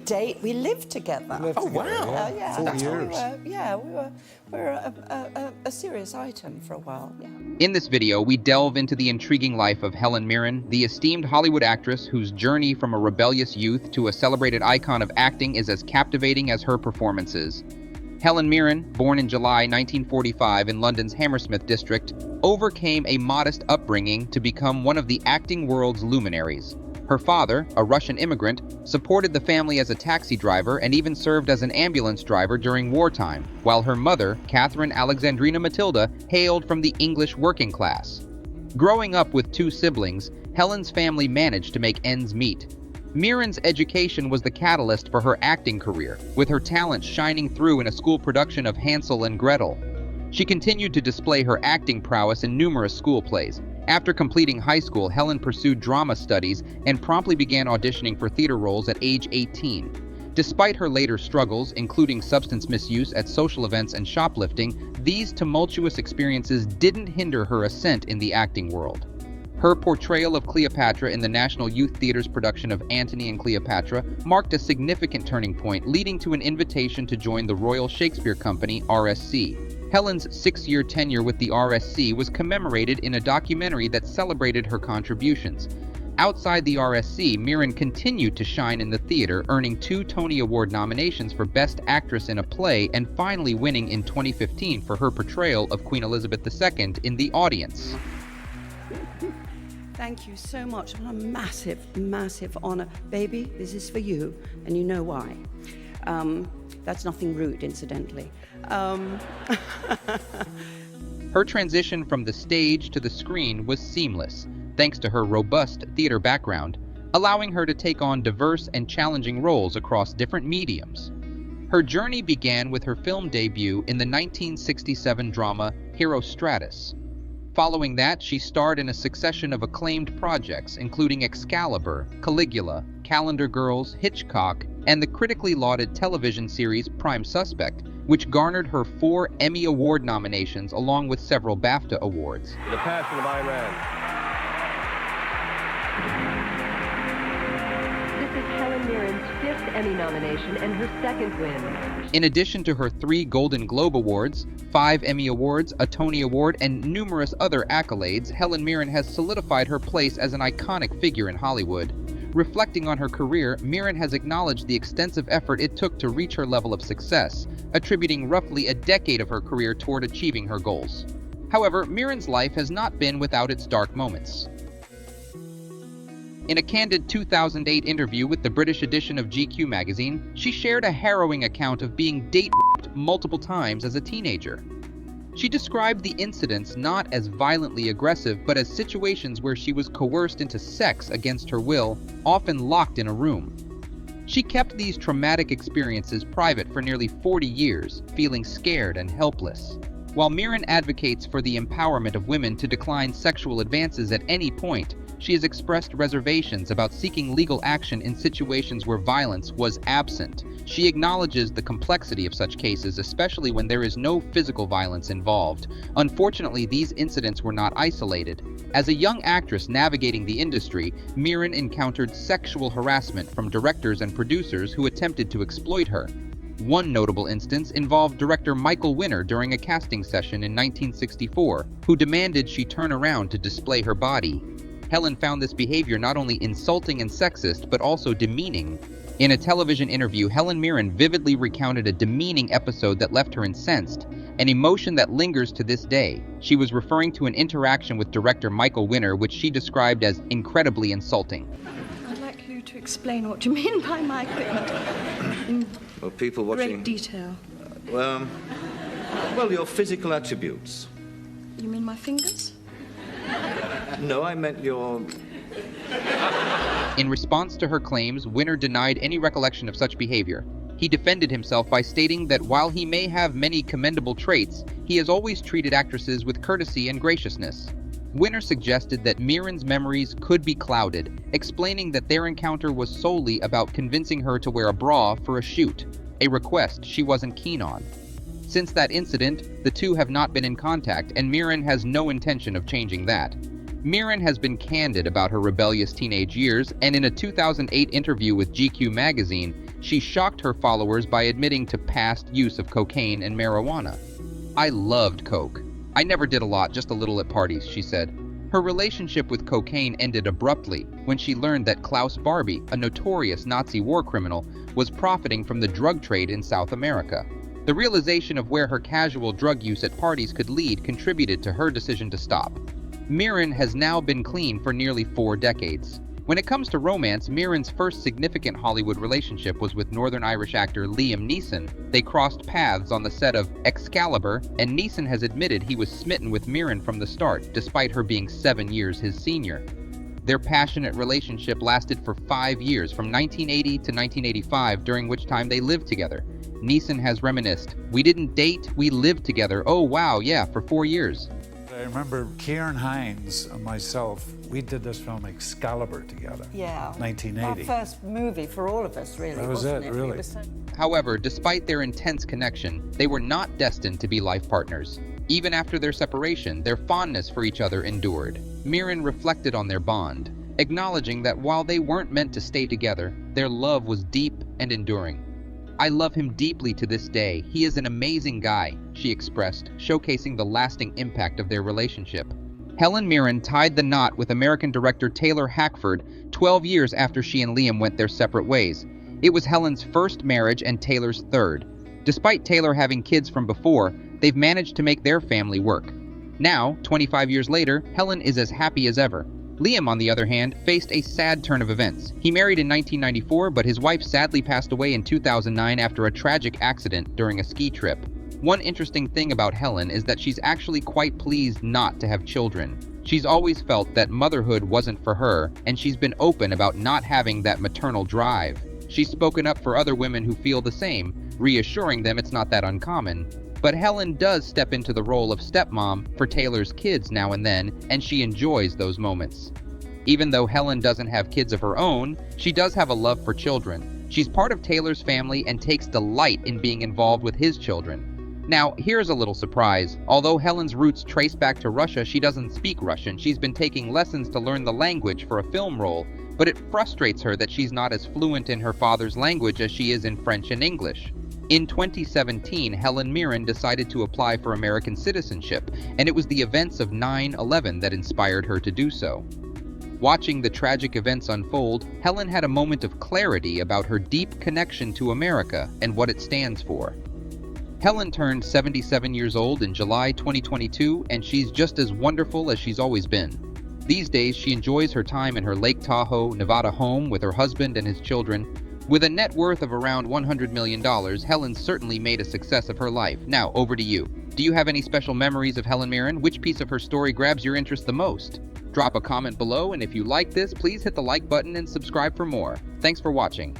date. We lived together. Oh, wow. Yeah. 4 years. We were a serious item for a while, yeah. In this video, we delve into the intriguing life of Helen Mirren, the esteemed Hollywood actress whose journey from a rebellious youth to a celebrated icon of acting is as captivating as her performances. Helen Mirren, born in July 1945 in London's Hammersmith district, overcame a modest upbringing to become one of the acting world's luminaries. Her father, a Russian immigrant, supported the family as a taxi driver and even served as an ambulance driver during wartime, while her mother, Catherine Alexandrina Matilda, hailed from the English working class. Growing up with two siblings, Helen's family managed to make ends meet. Mirren's education was the catalyst for her acting career, with her talent shining through in a school production of Hansel and Gretel. She continued to display her acting prowess in numerous school plays. After completing high school, Helen pursued drama studies and promptly began auditioning for theater roles at age 18. Despite her later struggles, including substance misuse at social events and shoplifting, these tumultuous experiences didn't hinder her ascent in the acting world. Her portrayal of Cleopatra in the National Youth Theatre's production of Antony and Cleopatra marked a significant turning point, leading to an invitation to join the Royal Shakespeare Company, RSC. Helen's 6-year tenure with the RSC was commemorated in a documentary that celebrated her contributions. Outside the RSC, Mirren continued to shine in the theater, earning 2 Tony Award nominations for Best Actress in a Play and finally winning in 2015 for her portrayal of Queen Elizabeth II in The Audience. Thank you so much. What a massive, massive honor. Baby, this is for you, and you know why. That's nothing rude, incidentally. Her transition from the stage to the screen was seamless, thanks to her robust theater background, allowing her to take on diverse and challenging roles across different mediums. Her journey began with her film debut in the 1967 drama Herostratus. Following that, she starred in a succession of acclaimed projects, including Excalibur, Caligula, Calendar Girls, Hitchcock, and the critically lauded television series Prime Suspect, which garnered her 4 Emmy Award nominations along with several BAFTA awards. The Passion of Ayn Rand. This is Helen Mirren's 5th Emmy nomination and her 2nd win. In addition to her 3 Golden Globe Awards, 5 Emmy Awards, a Tony Award, and numerous other accolades, Helen Mirren has solidified her place as an iconic figure in Hollywood. Reflecting on her career, Mirren has acknowledged the extensive effort it took to reach her level of success, attributing roughly a decade of her career toward achieving her goals. However, Mirren's life has not been without its dark moments. In a candid 2008 interview with the British edition of GQ magazine, she shared a harrowing account of being date-raped multiple times as a teenager. She described the incidents not as violently aggressive, but as situations where she was coerced into sex against her will, often locked in a room. She kept these traumatic experiences private for nearly 40 years, feeling scared and helpless. While Mirren advocates for the empowerment of women to decline sexual advances at any point, she has expressed reservations about seeking legal action in situations where violence was absent. She acknowledges the complexity of such cases, especially when there is no physical violence involved. Unfortunately, these incidents were not isolated. As a young actress navigating the industry, Mirren encountered sexual harassment from directors and producers who attempted to exploit her. One notable instance involved director Michael Winner during a casting session in 1964, who demanded she turn around to display her body. Helen found this behavior not only insulting and sexist, but also demeaning. In a television interview, Helen Mirren vividly recounted a demeaning episode that left her incensed, an emotion that lingers to this day. She was referring to an interaction with director Michael Winner, which she described as incredibly insulting. I'd like you to explain what you mean by my equipment in Well, people watching... great detail. Well, your physical attributes. You mean my fingers? No, I meant your... In response to her claims, Winner denied any recollection of such behavior. He defended himself by stating that while he may have many commendable traits, he has always treated actresses with courtesy and graciousness. Winner suggested that Mirren's memories could be clouded, explaining that their encounter was solely about convincing her to wear a bra for a shoot, a request she wasn't keen on. Since that incident, the two have not been in contact, and Mirren has no intention of changing that. Mirren has been candid about her rebellious teenage years, and in a 2008 interview with GQ magazine, she shocked her followers by admitting to past use of cocaine and marijuana. "I loved coke. I never did a lot, just a little at parties," she said. Her relationship with cocaine ended abruptly when she learned that Klaus Barbie, a notorious Nazi war criminal, was profiting from the drug trade in South America. The realization of where her casual drug use at parties could lead contributed to her decision to stop. Mirren has now been clean for nearly 4 decades. When it comes to romance, Mirren's first significant Hollywood relationship was with Northern Irish actor Liam Neeson. They crossed paths on the set of Excalibur, and Neeson has admitted he was smitten with Mirren from the start, despite her being 7 years his senior. Their passionate relationship lasted for 5 years, from 1980 to 1985, during which time they lived together. Neeson has reminisced, "We didn't date, we lived together. Oh wow, yeah, for 4 years." I remember Kieran Hines and myself, we did this film Excalibur together. Yeah. 1980. Our first movie for all of us, really. That was wasn't it, really. was so... However, despite their intense connection, they were not destined to be life partners. Even after their separation, their fondness for each other endured. Mirren reflected on their bond, acknowledging that while they weren't meant to stay together, their love was deep and enduring. "I love him deeply to this day. He is an amazing guy," she expressed, showcasing the lasting impact of their relationship. Helen Mirren tied the knot with American director Taylor Hackford 12 years after she and Liam went their separate ways. It was Helen's first marriage and Taylor's third. Despite Taylor having kids from before, they've managed to make their family work. Now, 25 years later, Helen is as happy as ever. Liam, on the other hand, faced a sad turn of events. He married in 1994, but his wife sadly passed away in 2009 after a tragic accident during a ski trip. One interesting thing about Helen is that she's actually quite pleased not to have children. She's always felt that motherhood wasn't for her, and she's been open about not having that maternal drive. She's spoken up for other women who feel the same, reassuring them it's not that uncommon. But Helen does step into the role of stepmom for Taylor's kids now and then, and she enjoys those moments. Even though Helen doesn't have kids of her own, she does have a love for children. She's part of Taylor's family and takes delight in being involved with his children. Now, here's a little surprise. Although Helen's roots trace back to Russia, she doesn't speak Russian. She's been taking lessons to learn the language for a film role, but it frustrates her that she's not as fluent in her father's language as she is in French and English. In 2017, Helen Mirren decided to apply for American citizenship, and it was the events of 9/11 that inspired her to do so. Watching the tragic events unfold, Helen had a moment of clarity about her deep connection to America and what it stands for. Helen turned 77 years old in July 2022, and she's just as wonderful as she's always been. These days, she enjoys her time in her Lake Tahoe, Nevada home with her husband and his children. With a net worth of around $100 million, Helen certainly made a success of her life. Now, over to you. Do you have any special memories of Helen Mirren? Which piece of her story grabs your interest the most? Drop a comment below, and if you like this, please hit the like button and subscribe for more. Thanks for watching.